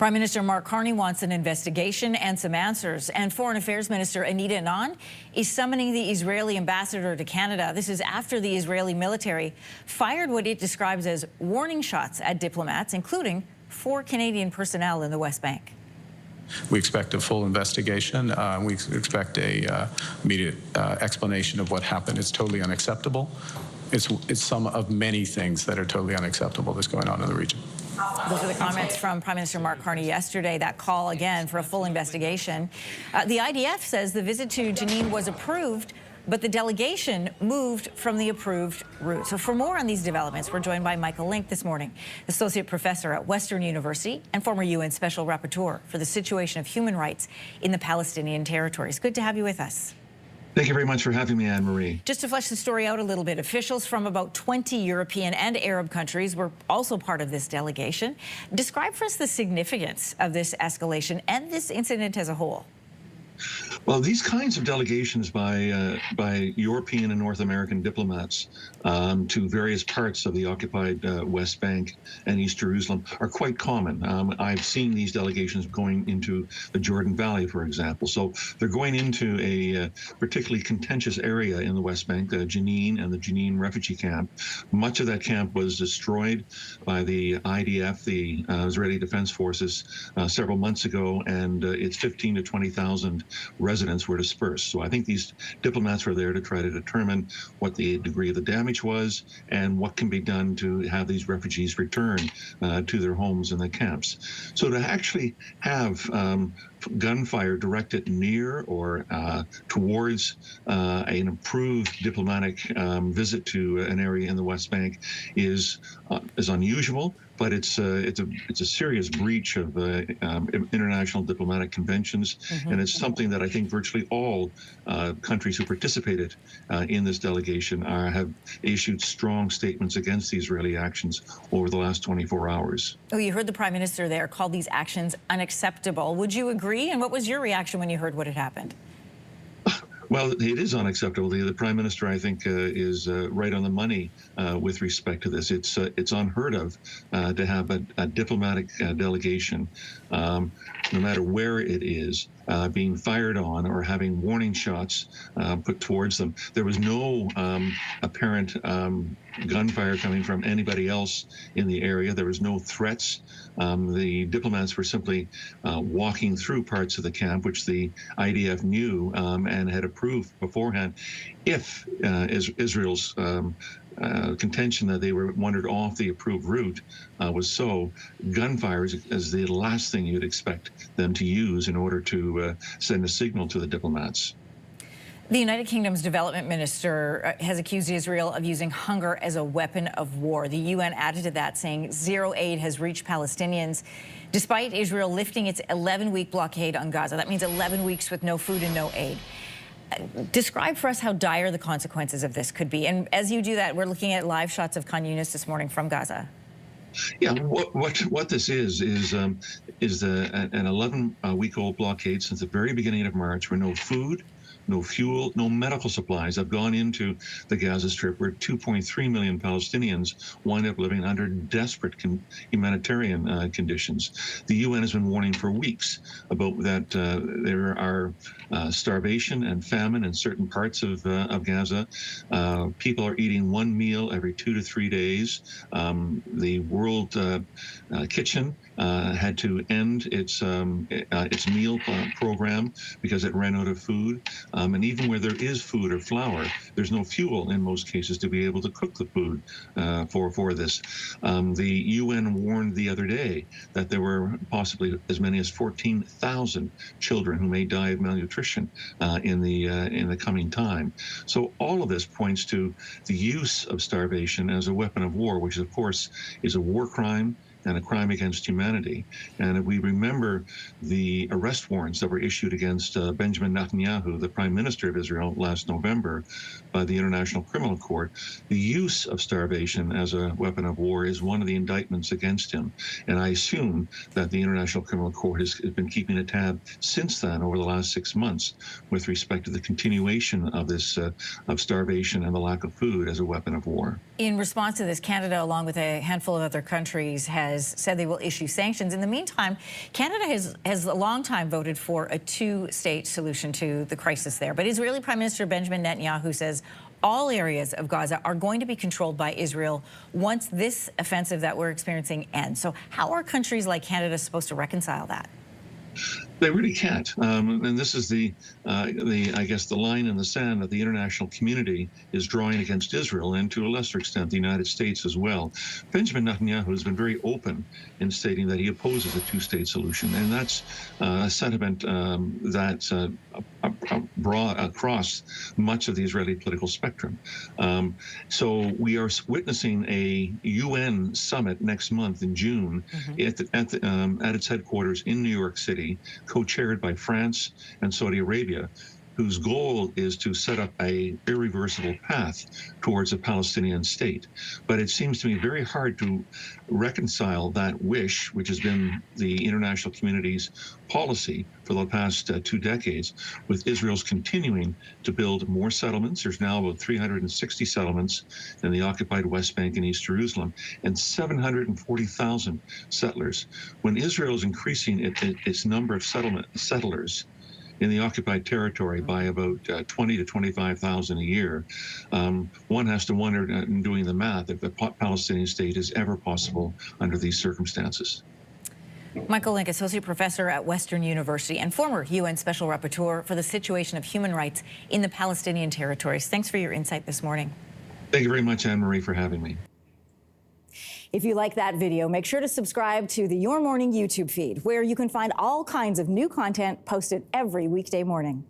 Prime Minister Mark Carney wants an investigation and some answers. And Foreign Affairs Minister Anita Anand is summoning the Israeli ambassador to Canada. This is after the Israeli military fired what it describes as warning shots at diplomats, including 4 Canadian personnel in the West Bank. We expect a full investigation. We expect a immediate explanation of what happened. It's totally unacceptable. It's some of many things that are totally unacceptable that's going on in the region. Those are the comments from Prime Minister Mark Carney yesterday, that call again for a full investigation. The IDF says the visit to Janine was approved, but the delegation moved from the approved route. So for more on these developments, we're joined by Michael Link this morning, Associate Professor at Western University and former UN Special Rapporteur for the situation of human rights in the Palestinian territories. Good to have you with us. Thank you very much for having me, Anne-Marie. Just to flesh the story out a little bit, officials from about 20 European and Arab countries were also part of this delegation. Describe for us the significance of this escalation and this incident as a whole. Well, these kinds of delegations by European and North American diplomats to various parts of the occupied West Bank and East Jerusalem are quite common. I've seen these delegations going into the Jordan Valley, for example. So they're going into a particularly contentious area in the West Bank, Janine and the Janine refugee camp. Much of that camp was destroyed by the IDF, the Israeli Defense Forces, several months ago, and its 15 to 20,000 residents were dispersed. So I think these diplomats were there to try to determine what the degree of the damage was and what can be done to have these refugees return to their homes in the camps. So to actually have gunfire directed near or towards an approved diplomatic visit to an area in the West Bank is unusual, but it's a serious breach of international diplomatic conventions, and it's something that I think virtually all countries who participated in this delegation have issued strong statements against the Israeli actions over the last 24 hours. Oh, you heard the Prime Minister there call these actions unacceptable. Would you agree? And what was your reaction when you heard what had happened? Well, it is unacceptable. The Prime Minister, I think, is right on the money with respect to this. It's unheard of to have a diplomatic delegation, no matter where it is, being fired on or having warning shots put towards them. There was no apparent gunfire coming from anybody else in the area. There was no threats. The diplomats were simply walking through parts of the camp, which the IDF knew and had approved beforehand. If Israel's contention that they were wandered off the approved route was so, gunfire is the last thing you'd expect them to use in order to send a signal to the diplomats. The United Kingdom's development minister has accused Israel of using hunger as a weapon of war. The UN added to that, saying zero aid has reached Palestinians, despite Israel lifting its 11-week blockade on Gaza. That means 11 weeks with no food and no aid. Describe for us how dire the consequences of this could be. And as you do that, we're looking at live shots of Khan Yunis this morning from Gaza. Yeah, what this is an 11-week-old blockade since the very beginning of March, where no food, no fuel, no medical supplies have gone into the Gaza Strip, where 2.3 million Palestinians wind up living under desperate humanitarian conditions. The UN has been warning for weeks about that there are starvation and famine in certain parts of Gaza. People are eating one meal every 2 to 3 days. The World Kitchen had to end its meal program because it ran out of food. And even where there is food or flour, there's no fuel in most cases to be able to cook the food for this. The UN warned the other day that there were possibly as many as 14,000 children who may die of malnutrition in the coming time. So all of this points to the use of starvation as a weapon of war, which of course is a war crime and a crime against humanity. And if we remember the arrest warrants that were issued against Benjamin Netanyahu, the Prime Minister of Israel, last November by the International Criminal Court, the use of starvation as a weapon of war is one of the indictments against him. And I assume that the International Criminal Court has been keeping a tab since then, over the last 6 months, with respect to the continuation of this of starvation and the lack of food as a weapon of war. In response to this, Canada, along with a handful of other countries, has has said they will issue sanctions. In the meantime, Canada has a long time voted for a two-state solution to the crisis there. But Israeli Prime Minister Benjamin Netanyahu says all areas of Gaza are going to be controlled by Israel once this offensive that we're experiencing ends. So how are countries like Canada supposed to reconcile that? They really can't, and this is I guess the line in the sand that the international community is drawing against Israel, and to a lesser extent the United States as well. Benjamin Netanyahu has been very open in stating that he opposes a two-state solution, and that's a sentiment that's broad across much of the Israeli political spectrum. So we are witnessing a UN summit next month in June at its headquarters in New York City, co-chaired by France and Saudi Arabia, whose goal is to set up a irreversible path towards a Palestinian state. But it seems to me very hard to reconcile that wish, which has been the international community's policy for the past 2 decades, with Israel's continuing to build more settlements. There's now about 360 settlements in the occupied West Bank and East Jerusalem, and 740,000 settlers. When Israel is increasing its number of settlers in the occupied territory by about 20 to 25,000 a year, one has to wonder, in doing the math, if a Palestinian state is ever possible under these circumstances. Michael Link, Associate Professor at Western University and former UN Special Rapporteur for the situation of human rights in the Palestinian territories. Thanks for your insight this morning. Thank you very much, Anne-Marie, for having me. If you like that video, make sure to subscribe to the Your Morning YouTube feed, where you can find all kinds of new content posted every weekday morning.